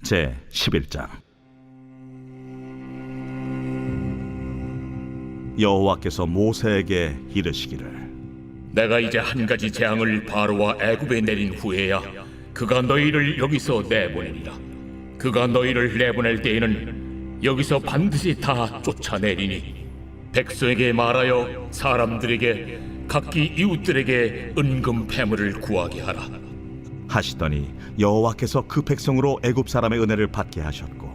제 11장. 여호와께서 모세에게 이르시기를, 내가 이제 한 가지 재앙을 바로와 애굽에 내린 후에야 그가 너희를 여기서 내보내리라. 그가 너희를 내보낼 때에는 여기서 반드시 다 쫓아내리니 백성에게 말하여 사람들에게 각기 이웃들에게 은금 패물을 구하게 하라. 하시더니 여호와께서 그 백성으로 애굽 사람의 은혜를 받게 하셨고,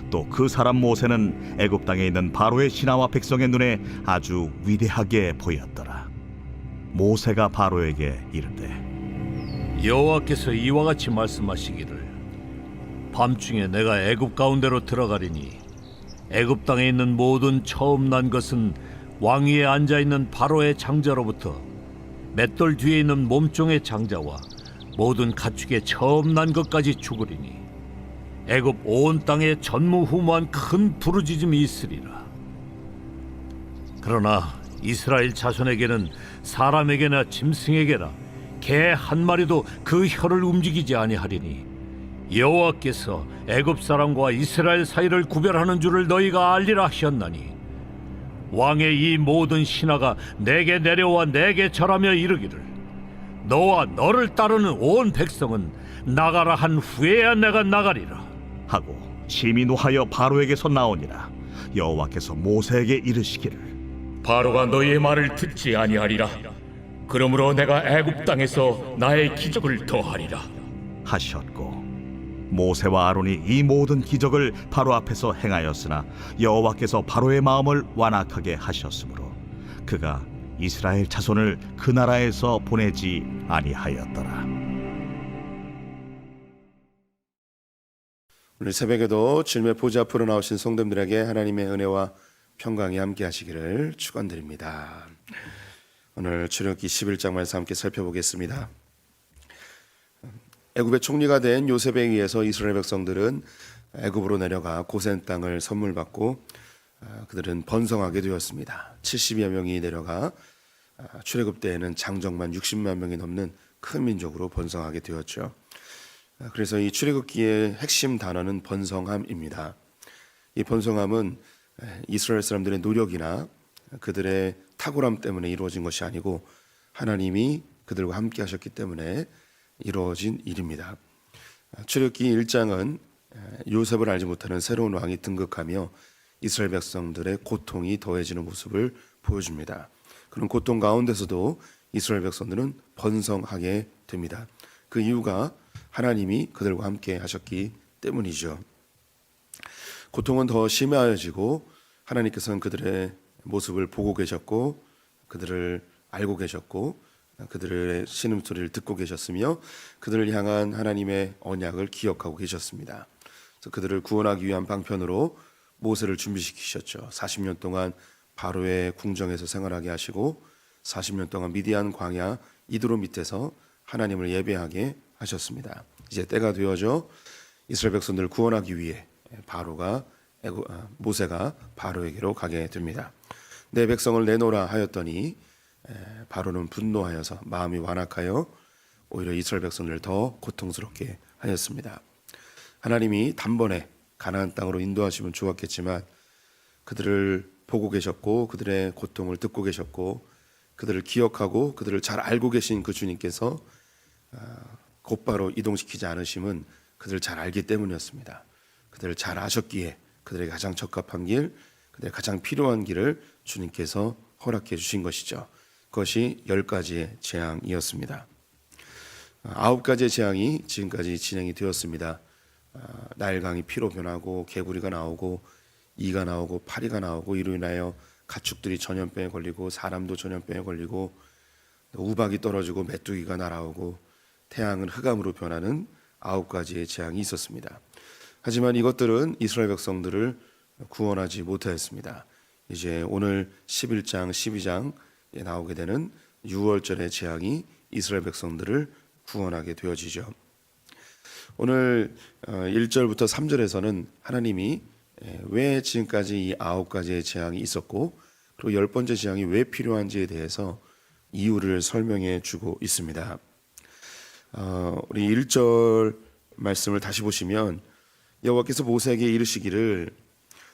또 그 사람 모세는 애굽 땅에 있는 바로의 신하와 백성의 눈에 아주 위대하게 보였더라. 모세가 바로에게 이르되, 여호와께서 이와 같이 말씀하시기를, 밤중에 내가 애굽 가운데로 들어가리니 애굽 땅에 있는 모든 처음 난 것은 왕 위에 앉아 있는 바로의 장자로부터 맷돌 뒤에 있는 몸종의 장자와 모든 가축의 처음 난 것까지 죽으리니 애굽 온 땅에 전무후무한 큰 부르짖음이 있으리라. 그러나 이스라엘 자손에게는 사람에게나 짐승에게나 개 한 마리도 그 혀를 움직이지 아니하리니 여호와께서 애굽 사람과 이스라엘 사이를 구별하는 줄을 너희가 알리라 하셨나니, 왕의 이 모든 신하가 내게 내려와 내게 절하며 이르기를, 너와 너를 따르는 온 백성은 나가라 한 후에야 내가 나가리라 하고 심히 노하여 바로에게서 나오니라. 여호와께서 모세에게 이르시기를, 바로가 너희의 말을 듣지 아니하리라. 그러므로 내가 애굽 땅에서 나의 기적을 더하리라 하셨고, 모세와 아론이 이 모든 기적을 바로 앞에서 행하였으나 여호와께서 바로의 마음을 완악하게 하셨으므로 그가 이스라엘 자손을 그 나라에서 보내지 아니하였더라. 오늘 새벽에도 주님의 보좌 앞으로 나오신 성도님들에게 하나님의 은혜와 평강이 함께 하시기를 축원드립니다. 오늘 출애굽기 11장 말씀 함께 살펴보겠습니다. 애굽의 총리가 된 요셉에 의해서 이스라엘 백성들은 애굽으로 내려가 고센 땅을 선물 받고 그들은 번성하게 되었습니다. 70여 명이 내려가 출애굽 때에는 장정만 60만 명이 넘는 큰 민족으로 번성하게 되었죠. 그래서 이 출애굽기의 핵심 단어는 번성함입니다. 이 번성함은 이스라엘 사람들의 노력이나 그들의 탁월함 때문에 이루어진 것이 아니고 하나님이 그들과 함께 하셨기 때문에 이루어진 일입니다. 출애굽기 1장은 요셉을 알지 못하는 새로운 왕이 등극하며 이스라엘 백성들의 고통이 더해지는 모습을 보여줍니다. 그런 고통 가운데서도 이스라엘 백성들은 번성하게 됩니다. 그 이유가 하나님이 그들과 함께 하셨기 때문이죠. 고통은 더 심해지고 하나님께서는 그들의 모습을 보고 계셨고 그들을 알고 계셨고 그들의 신음소리를 듣고 계셨으며 그들을 향한 하나님의 언약을 기억하고 계셨습니다. 그래서 그들을 구원하기 위한 방편으로 모세를 준비시키셨죠. 40년 동안 바로의 궁정에서 생활하게 하시고 40년 동안 미디안 광야 이드로 밑에서 하나님을 예배하게 하셨습니다. 이제 때가 되어져 이스라엘 백성들을 구원하기 위해 모세가 바로에게로 가게 됩니다. 내 백성을 내놓으라 하였더니 바로는 분노하여서 마음이 완악하여 오히려 이스라엘 백성들을 더 고통스럽게 하였습니다. 하나님이 단번에 가나안 땅으로 인도하시면 좋았겠지만 그들을 보고 계셨고 그들의 고통을 듣고 계셨고 그들을 기억하고 그들을 잘 알고 계신 그 주님께서 곧바로 이동시키지 않으심은 그들을 잘 알기 때문이었습니다. 그들을 잘 아셨기에 그들에게 가장 적합한 길, 그들에게 가장 필요한 길을 주님께서 허락해 주신 것이죠. 그것이 10가지의 재앙이었습니다. 9가지의 재앙이 지금까지 진행이 되었습니다. 나일강이 피로 변하고 개구리가 나오고 이가 나오고 파리가 나오고 이로 인하여 가축들이 전염병에 걸리고 사람도 전염병에 걸리고 우박이 떨어지고 메뚜기가 날아오고 태양은 흑암으로 변하는 9가지의 재앙이 있었습니다. 하지만 이것들은 이스라엘 백성들을 구원하지 못하였습니다. 이제 오늘 11장, 12장에 나오게 되는 6월절의 재앙이 이스라엘 백성들을 구원하게 되어지죠. 오늘 1절부터 3절에서는 하나님이 왜 지금까지 이 9가지의 재앙이 있었고 그리고 10번째 재앙이 왜 필요한지에 대해서 이유를 설명해 주고 있습니다. 우리 1절 말씀을 다시 보시면 여호와께서 모세에게 이르시기를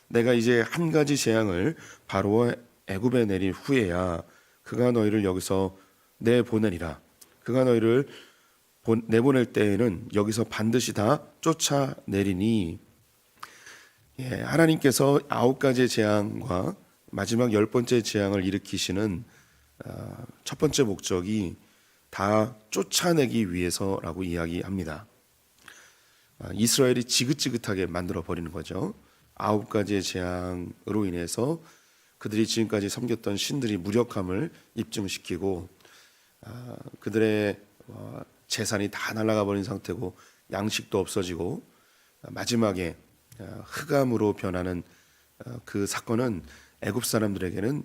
내가 이제 한 가지 재앙을 바로와 애굽에 내린 후에야 그가 너희를 여기서 내보내리라. 그가 너희를 내보낼 때에는 여기서 반드시 다 쫓아내리니. 하나님께서 9가지의 재앙과 마지막 10번째 재앙을 일으키시는 첫 번째 목적이 다 쫓아내기 위해서라고 이야기합니다. 이스라엘이 지긋지긋하게 만들어 버리는 거죠. 9가지의 재앙으로 인해서 그들이 지금까지 섬겼던 신들이 무력함을 입증시키고 그들의 재산이 다 날아가 버린 상태고 양식도 없어지고 마지막에 흑암으로 변하는 그 사건은 애굽 사람들에게는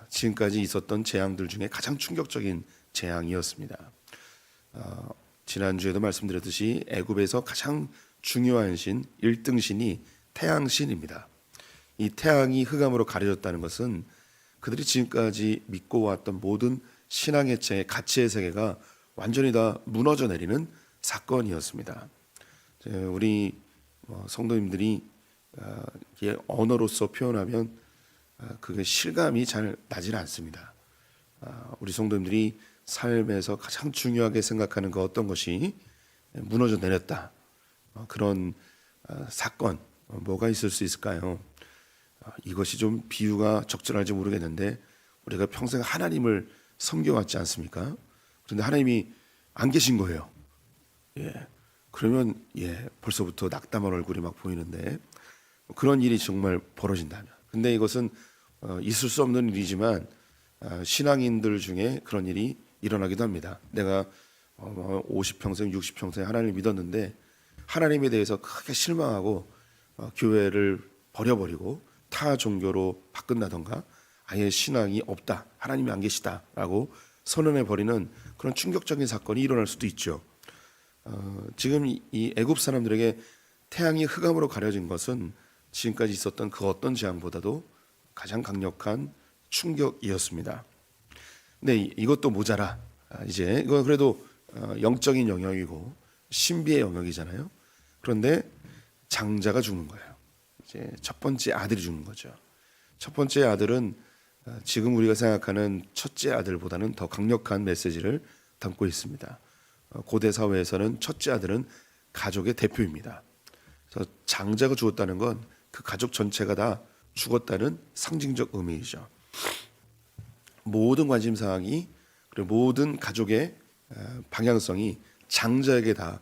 지금까지 있었던 재앙들 중에 가장 충격적인 재앙이었습니다. 지난주에도 말씀드렸듯이 애굽에서 가장 중요한 신 1등 신이 태양신입니다. 이 태양이 흑암으로 가려졌다는 것은 그들이 지금까지 믿고 왔던 모든 신앙의 체, 가치의 세계가 완전히 다 무너져 내리는 사건이었습니다. 우리 성도님들이 언어로서 표현하면 그게 실감이 잘 나질 않습니다. 우리 성도님들이 삶에서 가장 중요하게 생각하는 그 어떤 것이 무너져 내렸다. 그런 사건 뭐가 있을 수 있을까요? 이것이 좀 비유가 적절할지 모르겠는데 우리가 평생 하나님을 섬겨왔지 않습니까? 그런데 하나님이 안 계신 거예요. 그러면 벌써부터 낙담한 얼굴이 막 보이는데 그런 일이 정말 벌어진다면, 근데 이것은 있을 수 없는 일이지만 신앙인들 중에 그런 일이 일어나기도 합니다. 내가 50평생 60평생 하나님을 믿었는데 하나님에 대해서 크게 실망하고 교회를 버려버리고 타 종교로 바꾼다던가 아예 신앙이 없다, 하나님이 안 계시다라고 선언해버리는 그런 충격적인 사건이 일어날 수도 있죠. 지금 이 애굽 사람들에게 태양이 흑암으로 가려진 것은 지금까지 있었던 그 어떤 재앙보다도 가장 강력한 충격이었습니다. 근데 이것도 모자라. 이제 이건 그래도 영적인 영역이고 신비의 영역이잖아요. 그런데 장자가 죽는 거예요. 이제 첫 번째 아들이 죽는 거죠. 첫 번째 아들은 지금 우리가 생각하는 첫째 아들보다는 더 강력한 메시지를 담고 있습니다. 고대 사회에서는 첫째 아들은 가족의 대표입니다. 그래서 장자가 죽었다는 건 그 가족 전체가 다 죽었다는 상징적 의미이죠. 모든 관심사항이 그리고 모든 가족의 방향성이 장자에게 다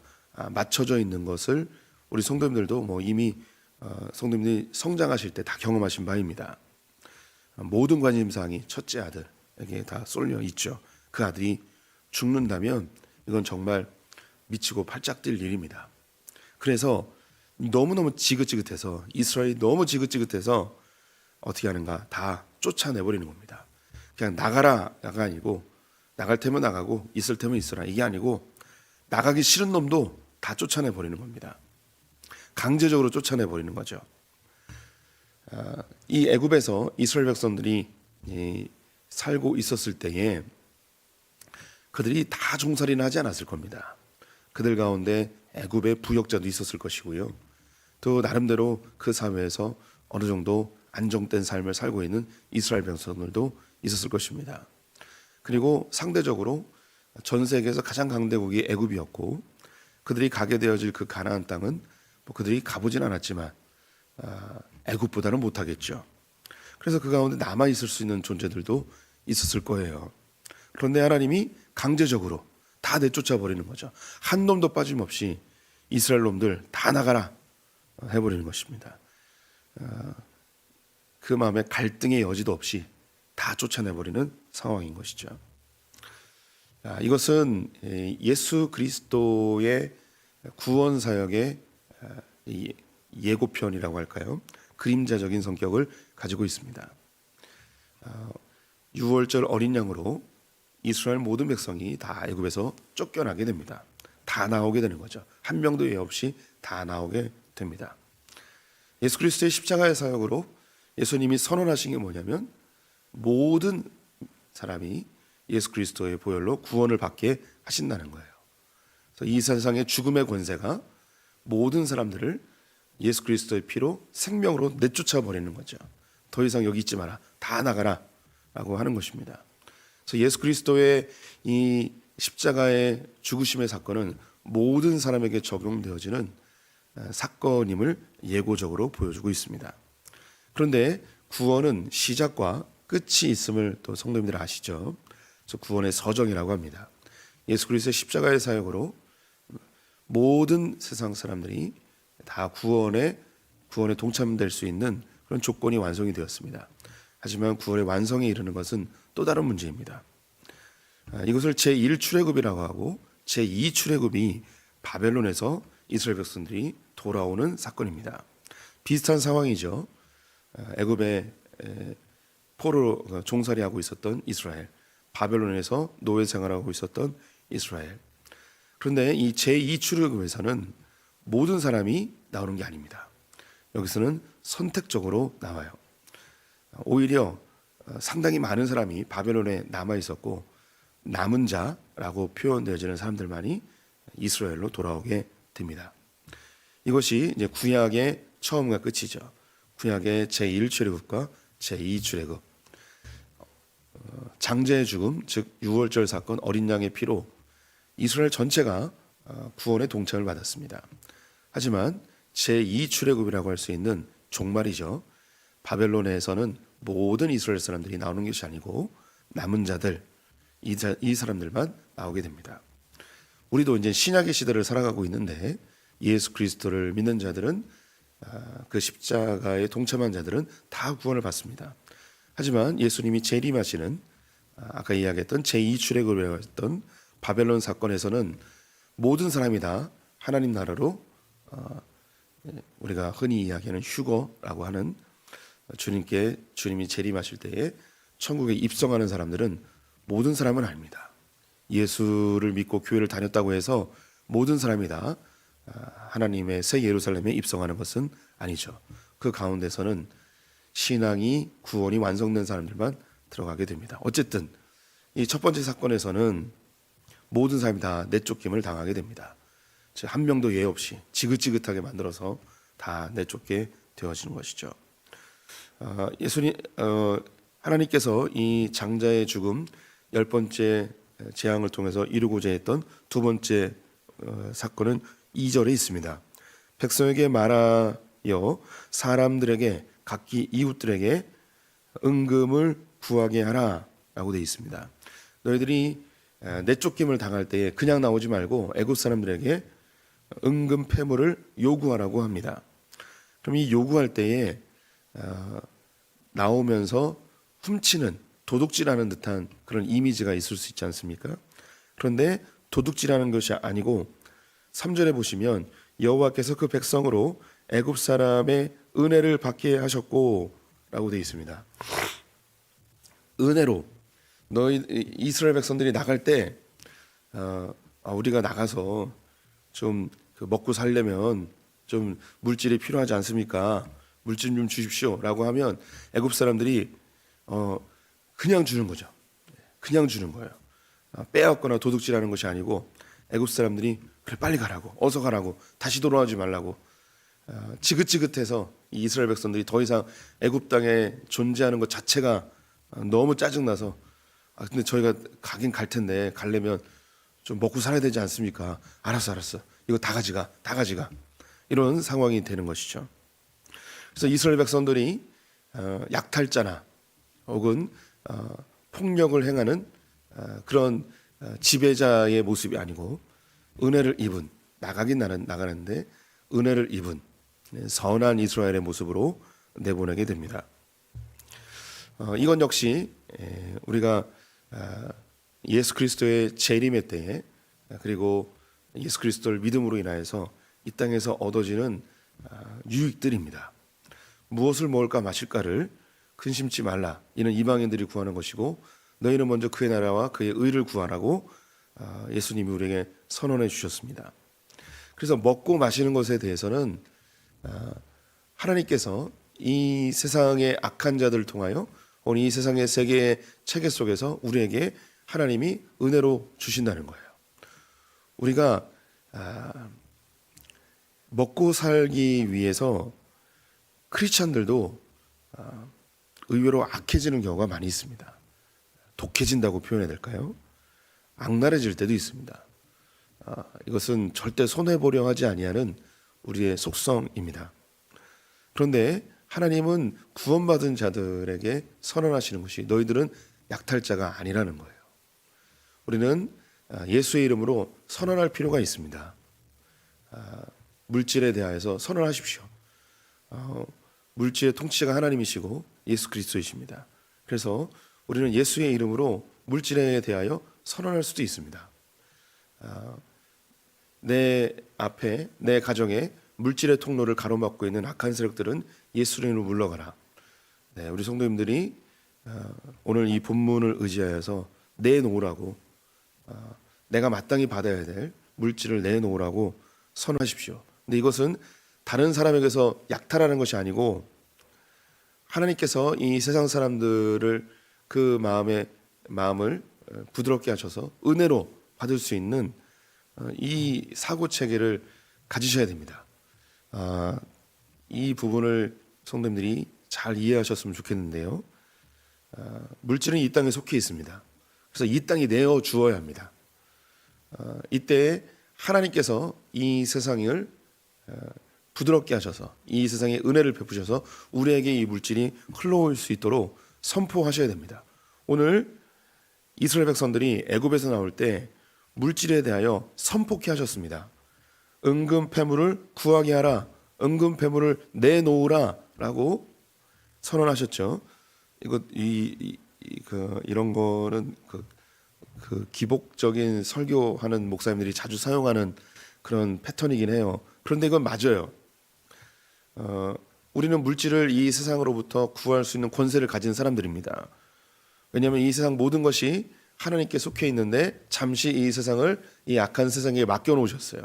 맞춰져 있는 것을 우리 성도님들도 이미 성도님들이 성장하실 때 다 경험하신 바입니다. 모든 관심사항이 첫째 아들에게 다 쏠려 있죠. 그 아들이 죽는다면 이건 정말 미치고 팔짝 뛸 일입니다. 그래서 너무너무 지긋지긋해서 이스라엘이 너무 지긋지긋해서 어떻게 하는가, 다 쫓아내버리는 겁니다. 그냥 나가라가 아니고 나갈 테면 나가고 있을 테면 있어라 이게 아니고 나가기 싫은 놈도 다 쫓아내버리는 겁니다. 강제적으로 쫓아내버리는 거죠. 이 애굽에서 이스라엘 백성들이 살고 있었을 때에 그들이 다 종살이는 하지 않았을 겁니다. 그들 가운데 애굽의 부역자도 있었을 것이고요. 또 나름대로 그 사회에서 어느 정도 안정된 삶을 살고 있는 이스라엘 백성들도 있었을 것입니다. 그리고 상대적으로 전 세계에서 가장 강대국이 애굽이었고 그들이 가게 되어질 그 가나안 땅은 그들이 가보진 않았지만 애굽보다는 못하겠죠. 그래서 그 가운데 남아 있을 수 있는 존재들도 있었을 거예요. 그런데 하나님이 강제적으로 다 내쫓아 버리는 거죠. 한 놈도 빠짐없이 이스라엘 놈들 다 나가라 해버리는 것입니다. 그 마음에 갈등의 여지도 없이 다 쫓아내버리는 상황인 것이죠. 이것은 예수 그리스도의 구원 사역의 예고편이라고 할까요? 그림자적인 성격을 가지고 있습니다. 6월절 어린 양으로 이스라엘 모든 백성이 다 애굽에서 쫓겨나게 됩니다. 다 나오게 되는 거죠. 한 명도 예 없이 다 나오게 됩니다. 예수 그리스도의 십자가의 사역으로 예수님이 선언하신 게 뭐냐면 모든 사람이 예수 그리스도의 보혈로 구원을 받게 하신다는 거예요. 그래서 이 세상의 죽음의 권세가 모든 사람들을 예수 그리스도의 피로 생명으로 내쫓아 버리는 거죠. 더 이상 여기 있지 마라. 다 나가라 라고 하는 것입니다. 그래서 예수 그리스도의 이 십자가의 죽으심의 사건은 모든 사람에게 적용되어지는 사건임을 예고적으로 보여주고 있습니다. 그런데 구원은 시작과 끝이 있음을 또 성도님들 아시죠? 그래서 구원의 서정이라고 합니다. 예수 그리스도의 십자가의 사역으로 모든 세상 사람들이 다 구원에 동참될 수 있는 그런 조건이 완성이 되었습니다. 하지만 구원의 완성에 이르는 것은 또 다른 문제입니다. 이것을 제1출애굽이라고 하고 제2출애굽이 바벨론에서 이스라엘 백성들이 돌아오는 사건입니다. 비슷한 상황이죠. 애굽에 포로 종살이하고 있었던 이스라엘, 바벨론에서 노예 생활하고 있었던 이스라엘. 그런데 이 제2출애굽에서는 모든 사람이 나오는 게 아닙니다. 여기서는 선택적으로 나와요. 오히려 상당히 많은 사람이 바벨론에 남아 있었고 남은 자라고 표현되어지는 사람들만이 이스라엘로 돌아오게 됩니다. 이것이 이제 구약의 처음과 끝이죠. 구약의 제1출애굽과 제2출애굽. 장제의 죽음, 즉 유월절 사건, 어린 양의 피로 이스라엘 전체가 구원의 동참을 받았습니다. 하지만 제2출애굽이라고 할 수 있는 종말이죠. 바벨론에서는 모든 이스라엘 사람들이 나오는 것이 아니고 남은 자들, 이 사람들만 나오게 됩니다. 우리도 이제 신약의 시대를 살아가고 있는데 예수 그리스도를 믿는 자들은 그 십자가에 동참한 자들은 다 구원을 받습니다. 하지만 예수님이 재림하시는 아까 이야기했던 제2출애굽이라고 했던 바벨론 사건에서는 모든 사람이 다 하나님 나라로 우리가 흔히 이야기하는 휴거라고 하는 주님이 재림하실 때에 천국에 입성하는 사람들은 모든 사람은 아닙니다. 예수를 믿고 교회를 다녔다고 해서 모든 사람이 다 하나님의 새 예루살렘에 입성하는 것은 아니죠. 그 가운데서는 신앙이 구원이 완성된 사람들만 들어가게 됩니다. 어쨌든 이 첫 번째 사건에서는 모든 사람이 다 내쫓김을 당하게 됩니다. 즉 한 명도 예 없이 지긋지긋하게 만들어서 다 내쫓게 되어지는 것이죠. 하나님께서 이 장자의 죽음 10번째 재앙을 통해서 이루고자 했던 두 번째 사건은 2절에 있습니다. 백성에게 말하여 사람들에게 각기 이웃들에게 은금을 구하게 하라 라고 되어 있습니다. 너희들이 내쫓김을 당할 때에 그냥 나오지 말고 애굽 사람들에게 은금 패물을 요구하라고 합니다. 그럼 이 요구할 때에 나오면서 훔치는 도둑질하는 듯한 그런 이미지가 있을 수 있지 않습니까? 그런데 도둑질하는 것이 아니고 3절에 보시면 여호와께서 그 백성으로 애굽 사람의 은혜를 받게 하셨고 라고 되어 있습니다. 은혜로 너희 이스라엘 백성들이 나갈 때 우리가 나가서 좀 먹고 살려면 좀 물질이 필요하지 않습니까? 물질 좀 주십시오 라고 하면 애굽 사람들이 그냥 주는 거죠. 그냥 주는 거예요. 빼앗거나 도둑질하는 것이 아니고 애굽 사람들이 그래 빨리 가라고, 어서 가라고, 다시 돌아오지 말라고 지긋지긋해서 이 이스라엘 백성들이 더 이상 애굽 땅에 존재하는 것 자체가 너무 짜증나서 근데 저희가 가긴 갈 텐데 가려면 좀 먹고 살아야 되지 않습니까? 알았어 이거 다 가져가 이런 상황이 되는 것이죠. 그래서 이스라엘 백성들이 약탈자나 혹은 폭력을 행하는 그런 지배자의 모습이 아니고 은혜를 입은 나가긴 나가는데 은혜를 입은 선한 이스라엘의 모습으로 내보내게 됩니다. 이건 역시 우리가 예수 그리스도의 재림의 때에 그리고 예수 그리스도를 믿음으로 인하여서 이 땅에서 얻어지는 유익들입니다. 무엇을 먹을까 마실까를 근심치 말라. 이는 이방인들이 구하는 것이고 너희는 먼저 그의 나라와 그의 의를 구하라고 예수님이 우리에게 선언해 주셨습니다. 그래서 먹고 마시는 것에 대해서는 하나님께서 이 세상의 악한 자들을 통하여 오늘 이 세상의 세계의 체계 속에서 우리에게 하나님이 은혜로 주신다는 거예요. 우리가 먹고 살기 위해서 크리스천들도 의외로 악해지는 경우가 많이 있습니다. 독해진다고 표현해야 될까요? 악랄해질 때도 있습니다. 이것은 절대 손해보려 하지 아니하는 우리의 속성입니다. 그런데 하나님은 구원받은 자들에게 선언하시는 것이 너희들은 약탈자가 아니라는 거예요. 우리는 예수의 이름으로 선언할 필요가 있습니다. 물질에 대하여서 선언하십시오. 물질의 통치자가 하나님이시고 예수 그리스도이십니다. 그래서 우리는 예수의 이름으로 물질에 대하여 선언할 수도 있습니다. 내 앞에 내 가정에 물질의 통로를 가로막고 있는 악한 세력들은 예수의 이름으로 물러가라. 네, 우리 성도님들이 오늘 이 본문을 의지하여서 내놓으라고, 내가 마땅히 받아야 될 물질을 내놓으라고 선언하십시오. 근데 이것은 다른 사람에게서 약탈하는 것이 아니고 하나님께서 이 세상 사람들을 그 마음을 부드럽게 하셔서 은혜로 받을 수 있는 이 사고 체계를 가지셔야 됩니다. 이 부분을 성도님들이 잘 이해하셨으면 좋겠는데요. 물질은 이 땅에 속해 있습니다. 그래서 이 땅이 내어 주어야 합니다. 이때 하나님께서 이 세상을 부드럽게 하셔서 이 세상에 은혜를 베푸셔서 우리에게 이 물질이 흘러올 수 있도록 선포하셔야 됩니다. 오늘 이스라엘 백성들이 애굽에서 나올 때 물질에 대하여 선포케 하셨습니다. 은금 패물을 구하게 하라, 은금 패물을 내놓으라라고 선언하셨죠. 이런 거는 그 기복적인 설교하는 목사님들이 자주 사용하는 그런 패턴이긴 해요. 그런데 이건 맞아요. 우리는 물질을 이 세상으로부터 구할 수 있는 권세를 가진 사람들입니다. 왜냐하면 이 세상 모든 것이 하나님께 속해 있는데 잠시 이 세상을 이 악한 세상에 맡겨놓으셨어요.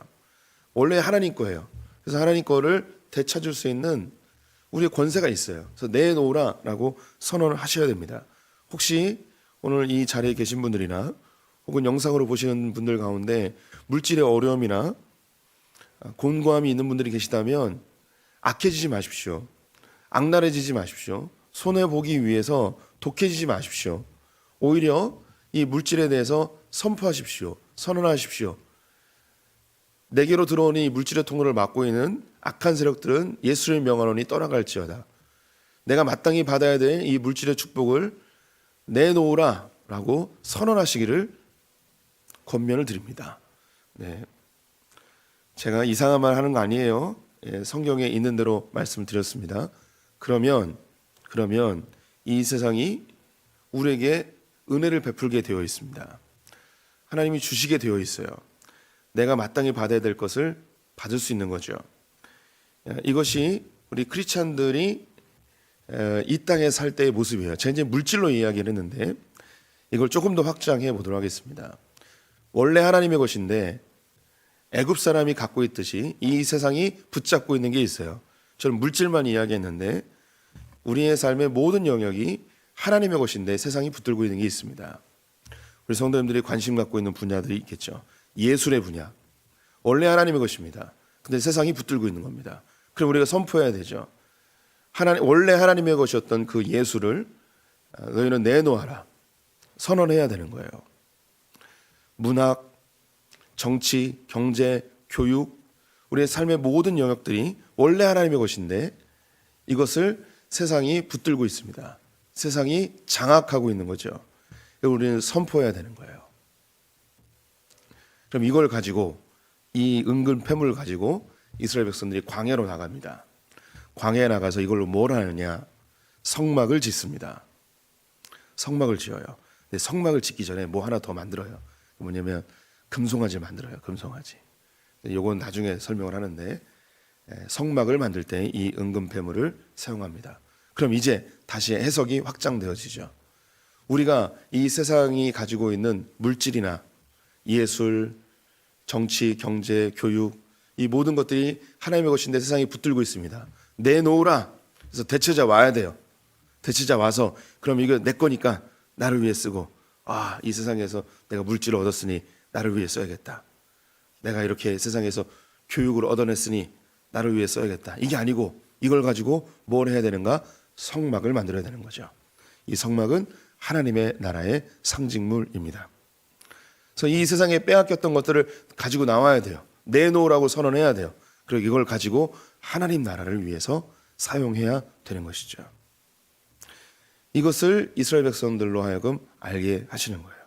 원래 하나님 거예요. 그래서 하나님 거를 되찾을 수 있는 우리의 권세가 있어요. 그래서 내놓으라라고 선언을 하셔야 됩니다. 혹시 오늘 이 자리에 계신 분들이나 혹은 영상으로 보시는 분들 가운데 물질의 어려움이나 곤고함이 있는 분들이 계시다면 악해지지 마십시오. 악랄해지지 마십시오. 손해보기 위해서 독해지지 마십시오. 오히려 이 물질에 대해서 선포하십시오. 선언하십시오. 내게로 들어오는 이 물질의 통로를 막고 있는 악한 세력들은 예수를 명하노니 떠나갈지어다. 내가 마땅히 받아야 될 이 물질의 축복을 내놓으라라고 선언하시기를 권면을 드립니다. 네. 제가 이상한 말 하는 거 아니에요. 성경에 있는 대로 말씀드렸습니다. 그러면 이 세상이 우리에게 은혜를 베풀게 되어 있습니다. 하나님이 주시게 되어 있어요. 내가 마땅히 받아야 될 것을 받을 수 있는 거죠. 이것이 우리 크리스찬들이 이 땅에 살 때의 모습이에요. 제가 이제 물질로 이야기를 했는데 이걸 조금 더 확장해 보도록 하겠습니다. 원래 하나님의 것인데 애굽 사람이 갖고 있듯이 이 세상이 붙잡고 있는 게 있어요. 저는 물질만 이야기했는데 우리의 삶의 모든 영역이 하나님의 것인데 세상이 붙들고 있는 게 있습니다. 우리 성도님들이 관심 갖고 있는 분야들이 있겠죠. 예술의 분야. 원래 하나님의 것입니다. 근데 세상이 붙들고 있는 겁니다. 그럼 우리가 선포해야 되죠. 원래 하나님의 것이었던 그 예술을 너희는 내놓아라. 선언해야 되는 거예요. 문학, 정치, 경제, 교육, 우리의 삶의 모든 영역들이 원래 하나님의 것인데 이것을 세상이 붙들고 있습니다. 세상이 장악하고 있는 거죠. 우리는 선포해야 되는 거예요. 그럼 이걸 가지고 이 은근 패물을 가지고 이스라엘 백성들이 광야로 나갑니다. 광야에 나가서 이걸로 뭘 하느냐? 성막을 짓습니다. 성막을 지어요. 근데 성막을 짓기 전에 뭐 하나 더 만들어요. 뭐냐면 금송아지 만들어요. 금송아지. 이건 나중에 설명을 하는데 성막을 만들 때 이 은근 패물을 사용합니다. 그럼 이제 다시 해석이 확장되어지죠. 우리가 이 세상이 가지고 있는 물질이나 예술, 정치, 경제, 교육 이 모든 것들이 하나님의 것인데 세상이 붙들고 있습니다. 내놓으라. 그래서 대체자 와야 돼요. 대체자 와서 그럼 이거 내 거니까 나를 위해 쓰고 이 세상에서 내가 물질을 얻었으니 나를 위해 써야겠다. 내가 이렇게 세상에서 교육을 얻어냈으니 나를 위해 써야겠다. 이게 아니고 이걸 가지고 뭘 해야 되는가? 성막을 만들어야 되는 거죠. 이 성막은 하나님의 나라의 상징물입니다. 그래서 이 세상에 빼앗겼던 것들을 가지고 나와야 돼요. 내놓으라고 선언해야 돼요. 그리고 이걸 가지고 하나님 나라를 위해서 사용해야 되는 것이죠. 이것을 이스라엘 백성들로 하여금 알게 하시는 거예요.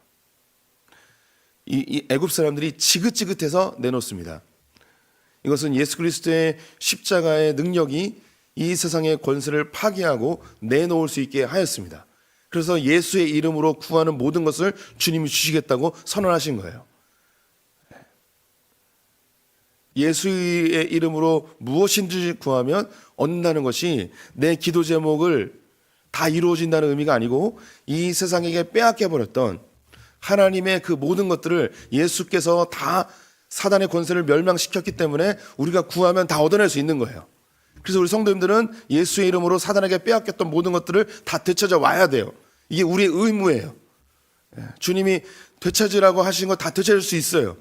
이 애굽 사람들이 지긋지긋해서 내놓습니다. 이것은 예수 그리스도의 십자가의 능력이 이 세상의 권세를 파괴하고 내놓을 수 있게 하였습니다. 그래서 예수의 이름으로 구하는 모든 것을 주님이 주시겠다고 선언하신 거예요. 예수의 이름으로 무엇인지 구하면 얻는다는 것이 내 기도 제목을 다 이루어진다는 의미가 아니고 이 세상에게 빼앗겨버렸던 하나님의 그 모든 것들을 예수께서 다 사단의 권세를 멸망시켰기 때문에 우리가 구하면 다 얻어낼 수 있는 거예요. 그래서 우리 성도님들은 예수의 이름으로 사단에게 빼앗겼던 모든 것들을 다 되찾아 와야 돼요. 이게 우리의 의무예요. 주님이 되찾으라고 하신 거 다 되찾을 수 있어요.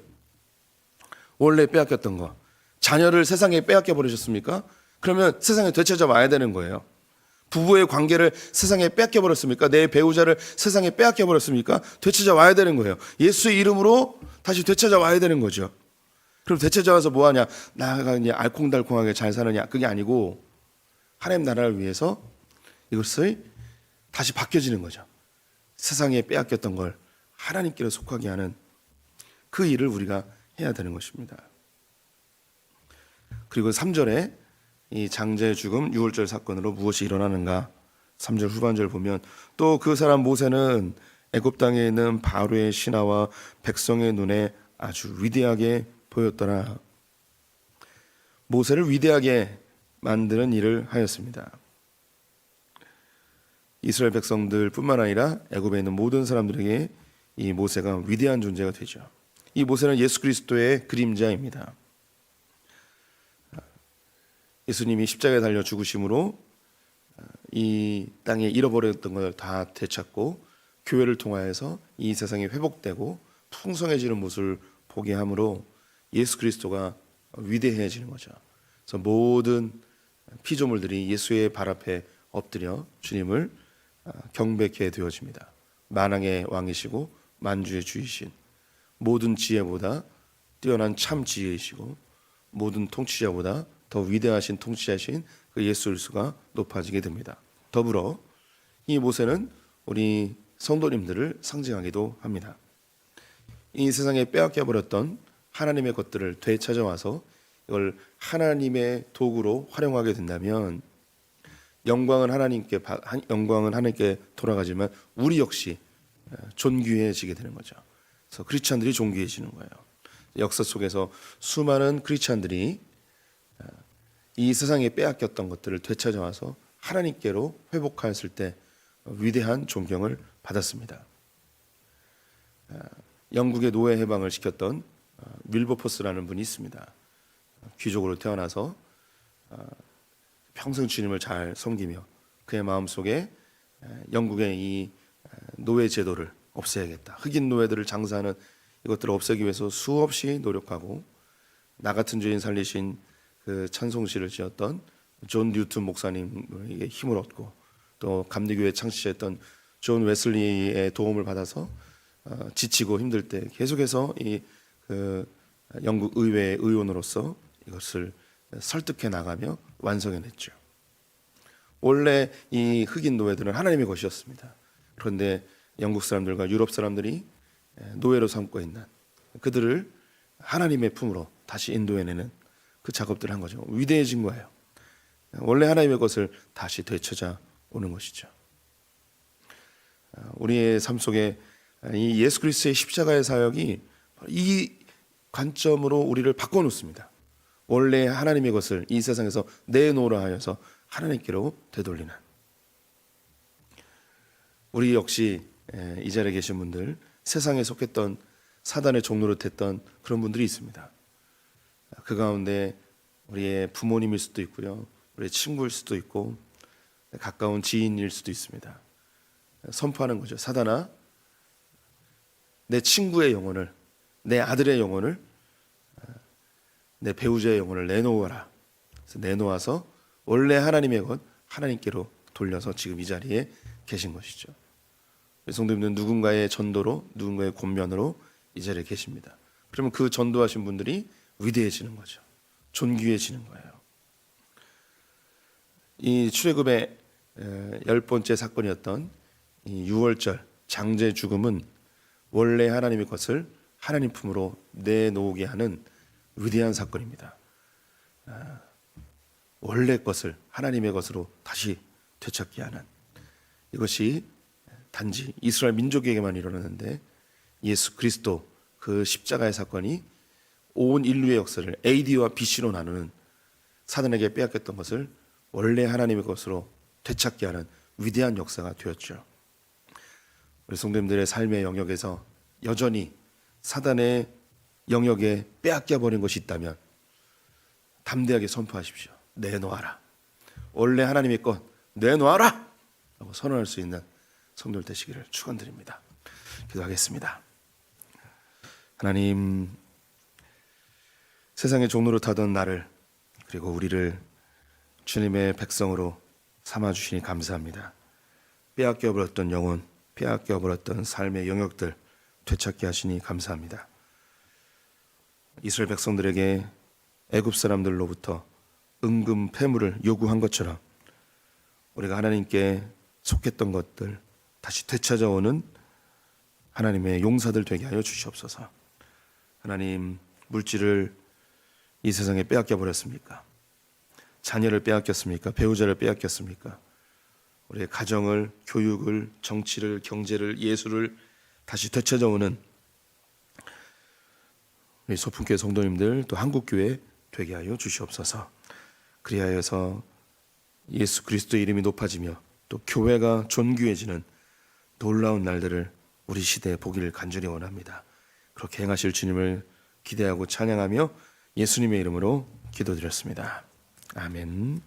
원래 빼앗겼던 거, 자녀를 세상에 빼앗겨 버리셨습니까? 그러면 세상에 되찾아 와야 되는 거예요. 부부의 관계를 세상에 빼앗겨 버렸습니까? 내 배우자를 세상에 빼앗겨 버렸습니까? 되찾아 와야 되는 거예요. 예수의 이름으로 다시 되찾아 와야 되는 거죠. 그럼 되찾아와서 뭐 하냐? 나가 그냥 알콩달콩하게 잘 사느냐? 그게 아니고 하나님 나라를 위해서 이것을 다시 바뀌어지는 거죠. 세상에 빼앗겼던 걸 하나님께로 속하게 하는 그 일을 우리가 해야 되는 것입니다. 그리고 3절에 이 장자의 죽음 6월절 사건으로 무엇이 일어나는가? 3절 후반절 보면 또 그 사람 모세는 애굽 땅에 있는 바로의 신하와 백성의 눈에 아주 위대하게 보였더라. 모세를 위대하게 만드는 일을 하였습니다. 이스라엘 백성들뿐만 아니라 애굽에 있는 모든 사람들에게 이 모세가 위대한 존재가 되죠. 이 모세는 예수 그리스도의 그림자입니다. 예수님이 십자가에 달려 죽으심으로 이 땅에 잃어버렸던 것을 다 되찾고 교회를 통하여서 이 세상이 회복되고 풍성해지는 모습을 보게 함으로 예수 그리스도가 위대해지는 거죠. 그래서 모든 피조물들이 예수의 발 앞에 엎드려 주님을 경배케 되어집니다. 만왕의 왕이시고 만주의 주이신 모든 지혜보다 뛰어난 참 지혜이시고 모든 통치자보다 더 위대하신 통치자신 그 예수 그리스도가 높아지게 됩니다. 더불어 이 모세는 우리 성도님들을 상징하기도 합니다. 이 세상에 빼앗겨 버렸던 하나님의 것들을 되찾아와서 이걸 하나님의 도구로 활용하게 된다면 영광은 하나님께 돌아가지만 우리 역시 존귀해지게 되는 거죠. 그래서 크리스찬들이 존귀해지는 거예요. 역사 속에서 수많은 크리스찬들이 이 세상에 빼앗겼던 것들을 되찾아와서 하나님께로 회복하였을 때 위대한 존경을 받았습니다. 영국의 노예 해방을 시켰던 윌버포스라는 분이 있습니다. 귀족으로 태어나서 평생 주님을 잘 섬기며 그의 마음속에 영국의 이 노예 제도를 없애야겠다. 흑인 노예들을 장사하는 이것들을 없애기 위해서 수없이 노력하고 나 같은 죄인 살리신 그 찬송시를 지었던 존 뉴튼 목사님에게 힘을 얻고 또 감리교회 창시했던 존 웨슬리의 도움을 받아서 지치고 힘들 때 계속해서 이 영국 의회의 의원으로서 이것을 설득해 나가며 완성해냈죠. 원래 이 흑인 노예들은 하나님의 것이었습니다. 그런데 영국 사람들과 유럽 사람들이 노예로 삼고 있는 그들을 하나님의 품으로 다시 인도해내는 그 작업들을 한 거죠. 위대해진 거예요. 원래 하나님의 것을 다시 되찾아 오는 것이죠. 우리의 삶 속에 이 예수 그리스도의 십자가의 사역이 이 관점으로 우리를 바꿔놓습니다. 원래 하나님의 것을 이 세상에서 내놓으라 하여서 하나님께로 되돌리는 우리 역시 이 자리에 계신 분들 세상에 속했던 사단의 종로를 됐던 그런 분들이 있습니다. 그 가운데 우리의 부모님일 수도 있고요, 우리의 친구일 수도 있고 가까운 지인일 수도 있습니다. 선포하는 거죠. 사단아, 내 친구의 영혼을, 내 아들의 영혼을, 내 배우자의 영혼을 내놓아라. 그래서 내놓아서 원래 하나님의 것 하나님께로 돌려서 지금 이 자리에 계신 것이죠. 성도님들은 누군가의 전도로 누군가의 권면으로 이 자리에 계십니다. 그러면 그 전도하신 분들이 위대해지는 거죠. 존귀해지는 거예요. 이 출애굽의 10번째 사건이었던 이 유월절 장제 죽음은 원래 하나님의 것을 하나님 품으로 내놓게 하는 위대한 사건입니다. 원래 것을 하나님의 것으로 다시 되찾게 하는, 이것이 단지 이스라엘 민족에게만 일어나는데 예수 그리스도 그 십자가의 사건이 온 인류의 역사를 AD와 BC로 나누는, 사단에게 빼앗겼던 것을 원래 하나님의 것으로 되찾게 하는 위대한 역사가 되었죠. 우리 성도님들의 삶의 영역에서 여전히 사단의 영역에 빼앗겨버린 것이 있다면 담대하게 선포하십시오. 내놓아라. 원래 하나님의 것 내놓아라 라고 선언할 수 있는 성도들 되시기를 축원드립니다. 기도하겠습니다. 하나님, 세상의 종로로 타던 나를, 그리고 우리를 주님의 백성으로 삼아주시니 감사합니다. 빼앗겨버렸던 영혼, 빼앗겨버렸던 삶의 영역들 되찾게 하시니 감사합니다. 이스라엘 백성들에게 애굽 사람들로부터 은금 패물을 요구한 것처럼 우리가 하나님께 속했던 것들 다시 되찾아오는 하나님의 용사들 되게 하여 주시옵소서. 하나님, 물질을 이 세상에 빼앗겨 버렸습니까? 자녀를 빼앗겼습니까? 배우자를 빼앗겼습니까? 우리의 가정을, 교육을, 정치를, 경제를, 예술을 다시 되찾아오는 우리 소풍교회 성도님들, 또 한국교회 되게 하여 주시옵소서. 그리하여서 예수 그리스도의 이름이 높아지며 또 교회가 존귀해지는 놀라운 날들을 우리 시대에 보기를 간절히 원합니다. 그렇게 행하실 주님을 기대하고 찬양하며 예수님의 이름으로 기도드렸습니다. 아멘.